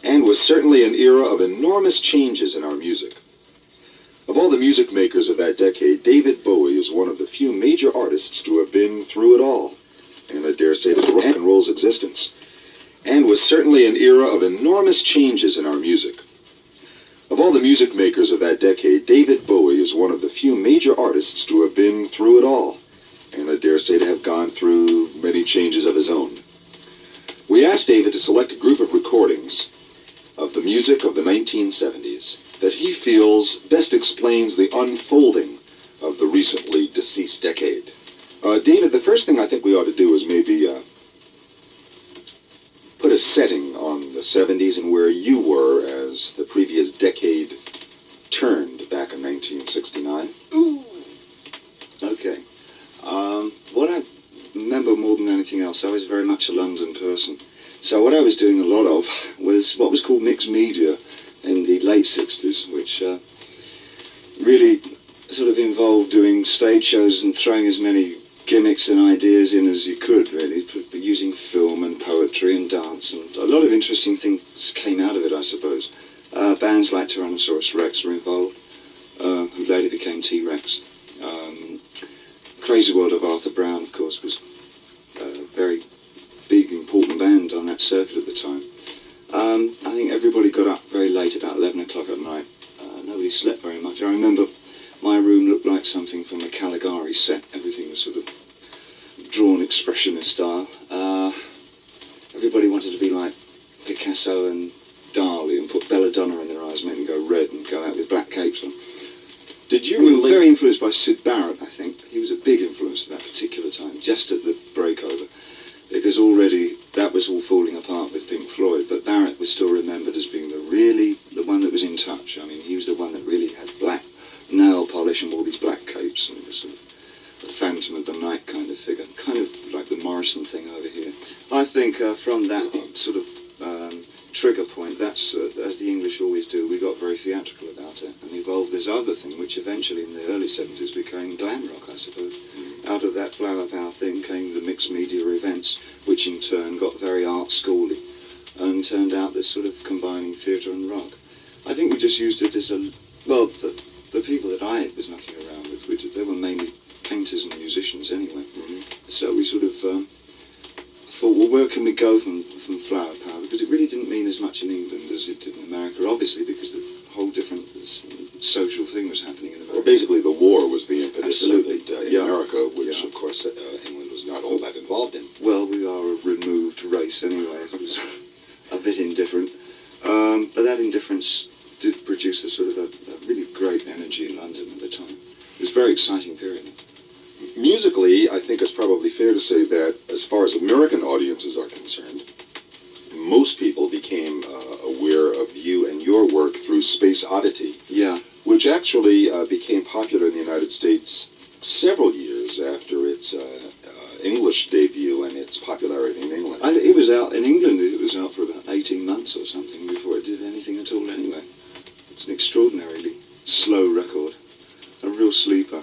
and was certainly an era of enormous changes in our music. Of all the music makers of that decade, David Bowie is one of the few major artists to have been through it all, and I dare say to rock and roll's existence, and was certainly an era of enormous changes in our music. Of all the music makers of that decade, David Bowie is one of the few major artists to have been through it all, and I dare say to have gone through many changes of his own. We asked David to select a group of recordings of the music of the 1970s that he feels best explains the unfolding of the recently deceased decade. David, the first thing I think we ought to do is maybe put a setting on the 70s and where you were as the previous decade turned back in 1969. Ooh. Okay. What I remember more than anything else, I was very much a London person. So what I was doing a lot of was what was called mixed media in the late 60s, which really sort of involved doing stage shows and throwing as many gimmicks and ideas in as you could, really, but using film and poetry and dance, and a lot of interesting things came out of it, I suppose. Bands like Tyrannosaurus Rex were involved, who later became T-Rex. Crazy World of Arthur Brown, of course, was a very big, important band on that circuit at the time. I think everybody got up very late, about 11 o'clock at night. Nobody slept very much. I remember my room looked like something from a Caligari set. Everything was sort of drawn expressionist style. Everybody wanted to be like Picasso and Dali and put belladonna in their eyes, make them go red and go out with black capes on. We were very influenced by Syd Barrett, I think. He was a big influence at that particular time, just at the breakover, because already that was all falling apart with Pink Floyd, but Barrett was still remembered as being the one that was in touch. I mean, he was the one that really had black nail polish and all these black capes, and was sort of a Phantom of the Night kind of figure, kind of like the Morrison thing over here. I think from that sort of trigger point, that's, as the English always do, we got very theatrical about it and evolved this other thing, which eventually in the early 70s became glam rock, I suppose. Out of that flower power thing came the mixed media events, which in turn got very art schooly and turned out this sort of combining theatre and rock. I think we just used it as a, well, the people that I was knocking around with, they were mainly painters and musicians anyway. So we sort of thought, well, where can we go from flower power? Because it really didn't mean as much in England as it did in America, obviously, because the whole different social thing was happening in America. Well, basically the war was the impetus. Absolutely. In America, which of course England was not all that involved in. Well, we are a removed race anyway. It was a bit indifferent. But that indifference did produce a sort of a really great energy in London at the time. It was a very exciting period. Musically, I think it's probably fair to say that as far as American audiences are concerned, most people became aware of you and your work through Space Oddity. Yeah. Which actually became popular in the United States several years after its English debut and its popularity in England. It was out in England. It was out for about 18 months or something before it did anything at all anyway. It's an extraordinarily slow record, a real sleeper.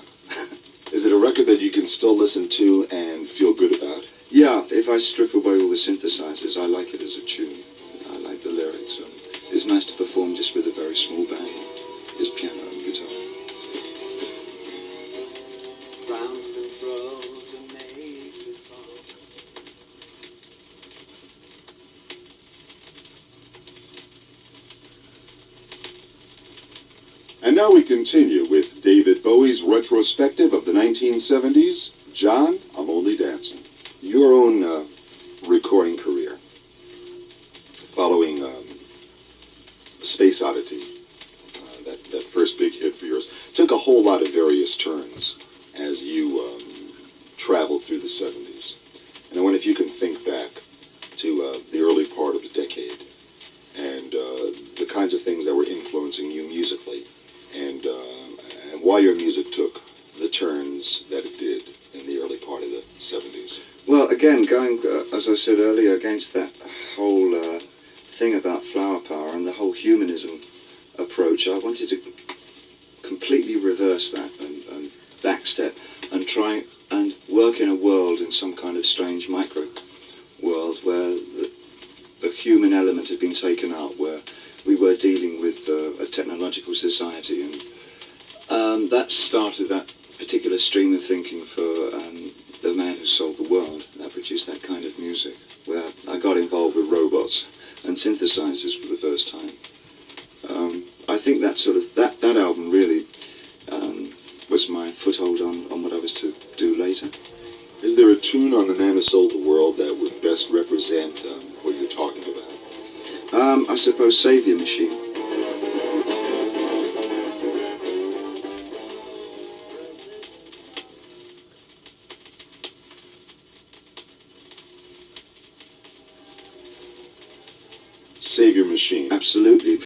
Is it a record that you can still listen to and feel good about? Yeah, if I strip away all the synthesizers, I like it as a tune. I like the lyrics. It's nice to perform just with a very small band, just piano and guitar. And now we continue with David Bowie's retrospective of the 1970s, John, I'm Only Dancing. Your own recording career, following Space Oddity, that first big hit for yours, took a whole lot of various turns as you traveled through the 70s. And I wonder if you can think back to the early part of the decade and the kinds of things that were influencing you musically, and why your music took the turns that it did in the early part of the 70s. Well, again, going, as I said earlier, against that whole thing about flower power and the whole humanism approach, I wanted to completely reverse that and backstep and try and work in a world, in some kind of strange micro world, where the human element had been taken out, where we were dealing with a technological society, and that started that particular stream of thinking for the man who sold the world. That produced that kind of music, where I got involved with robots and synthesizers for the first time. I think that that album really was my foothold on what I was to do later. Is there a tune on The Man Who Sold the World that would best represent what you're talking about? I suppose Savior Machine. Savior Machine. Absolutely.